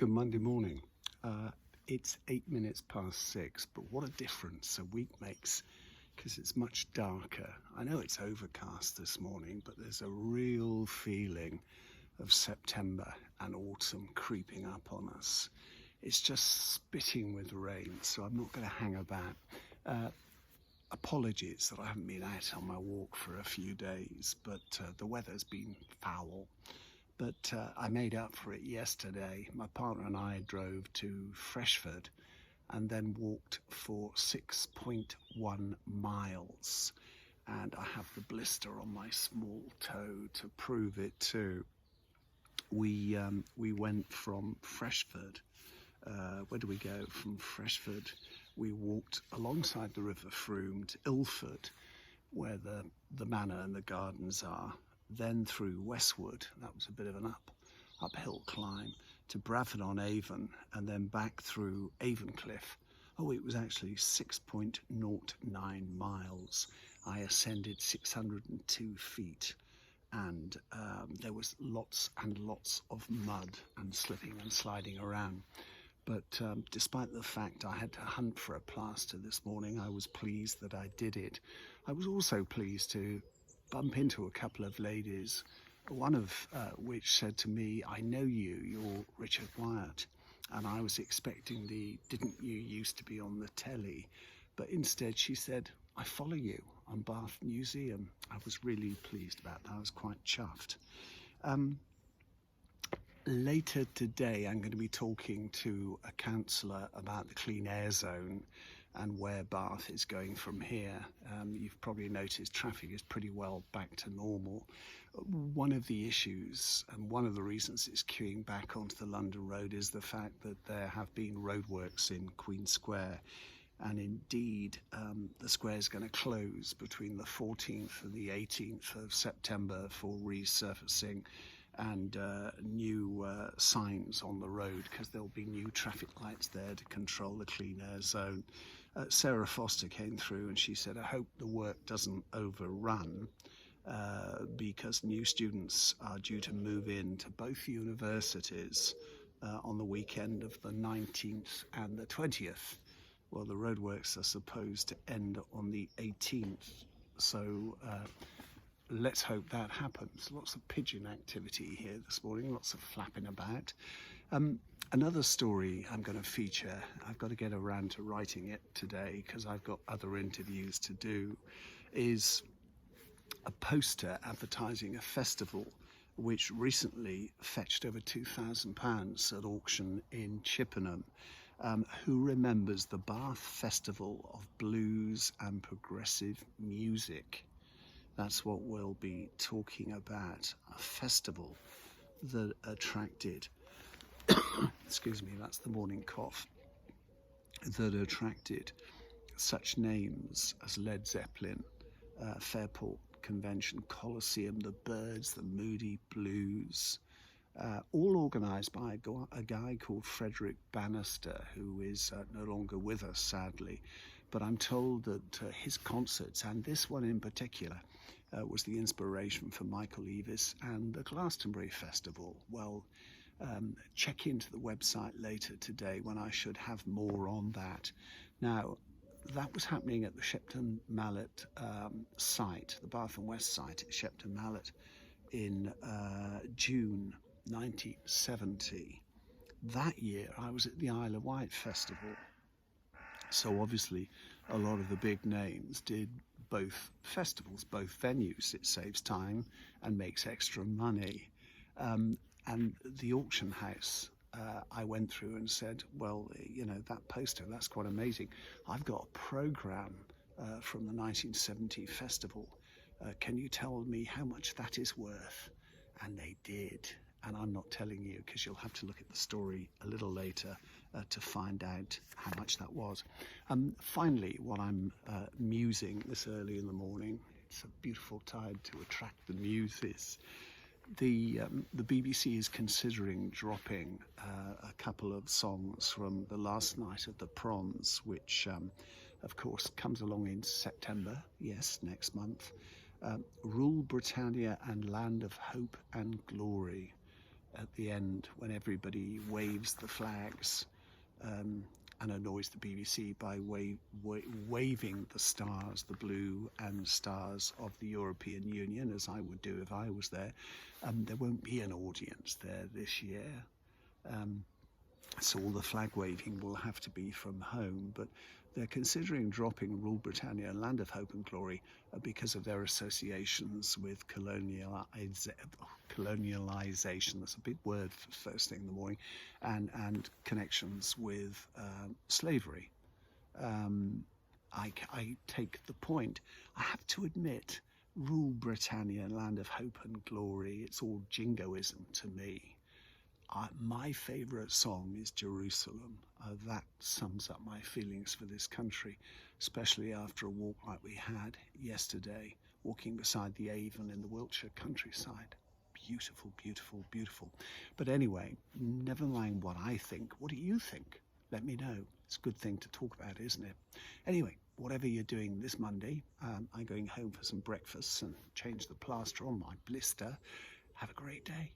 Good Monday morning. It's 6:08, but what a difference a week makes because it's much darker. I know it's overcast this morning, but there's a real feeling of September and autumn creeping up on us. It's just spitting with rain, so I'm not going to hang about. Apologies that I haven't been out on my walk for a few days, but the weather's been foul. But I made up for it yesterday. My partner and I drove to Freshford and then walked for 6.1 miles. And I have the blister on my small toe to prove it too. We went from Freshford. Where do we go? From Freshford, we walked alongside the River Frome to Ilford, where the manor and the gardens are. Then through Westwood, that was a bit of an uphill climb, to Bradford-on-Avon, and then back through Avon-Cliff. Oh, it was actually 6.09 miles. I ascended 602 feet, and there was lots and lots of mud and slipping and sliding around. But despite the fact I had to hunt for a plaster this morning, I was pleased that I did it. I was also pleased to bump into a couple of ladies, one of which said to me, "I know you're Richard Wyatt." And I was expecting "didn't you used to be on the telly?" But instead she said, "I follow you on Bath Museum." I was really pleased about that. I was quite chuffed. Later today I'm going to be talking to a councillor about the clean air zone and where Bath is going from here. You've probably noticed traffic is pretty well back to normal. One of the issues and one of the reasons it's queuing back onto the London Road is the fact that there have been roadworks in Queen Square, and indeed the square is going to close between the 14th and the 18th of September for resurfacing and new signs on the road, because there'll be new traffic lights there to control the clean air zone. Sarah Foster came through and she said, "I hope the work doesn't overrun because new students are due to move in to both universities on the weekend of the 19th and the 20th. Well, the roadworks are supposed to end on the 18th, so let's hope that happens." Lots of pigeon activity here this morning, lots of flapping about. Another story I'm going to feature, I've got to get around to writing it today because I've got other interviews to do, is a poster advertising a festival which recently fetched over £2,000 at auction in Chippenham. Who remembers the Bath Festival of Blues and Progressive Music? That's what we'll be talking about, a festival that attracted, excuse me, that's the morning cough, that attracted such names as Led Zeppelin, Fairport Convention Coliseum, the Byrds, the Moody Blues, all organised by a guy called Frederick Bannister, who is no longer with us, sadly. But I'm told that his concerts, and this one in particular, was the inspiration for Michael Eavis and the Glastonbury Festival. Well, check into the website later today when I should have more on that. Now, that was happening at the Shepton Mallet site, the Bath and West site at Shepton Mallet in June 1970. That year I was at the Isle of Wight Festival. So obviously a lot of the big names did both festivals, both venues. It saves time and makes extra money. And the auction house, I went through and said, "Well, you know, that poster, that's quite amazing. I've got a programme from the 1970 festival. Can you tell me how much that is worth?" And they did. And I'm not telling you because you'll have to look at the story a little later to find out how much that was. Finally, what I'm musing this early in the morning, it's a beautiful tide to attract the muses. The BBC is considering dropping a couple of songs from the last night of the Proms, which of course comes along in September, yes, next month. Rule Britannia and Land of Hope and Glory. at the end when everybody waves the flags and annoys the BBC by waving the stars, the blue and stars of the European Union, as I would do if I was there. There won't be an audience there this year. So all the flag waving will have to be from home, but they're considering dropping Rule Britannia and Land of Hope and Glory because of their associations with colonialisation, that's a big word for first thing in the morning, and connections with slavery. I take the point. I have to admit, Rule Britannia and Land of Hope and Glory, it's all jingoism to me. My favourite song is Jerusalem. That sums up my feelings for this country, especially after a walk like we had yesterday, walking beside the Avon in the Wiltshire countryside. Beautiful, beautiful, beautiful. But anyway, never mind what I think. What do you think? Let me know. It's a good thing to talk about, isn't it? Anyway, whatever you're doing this Monday, I'm going home for some breakfast and change the plaster on my blister. Have a great day.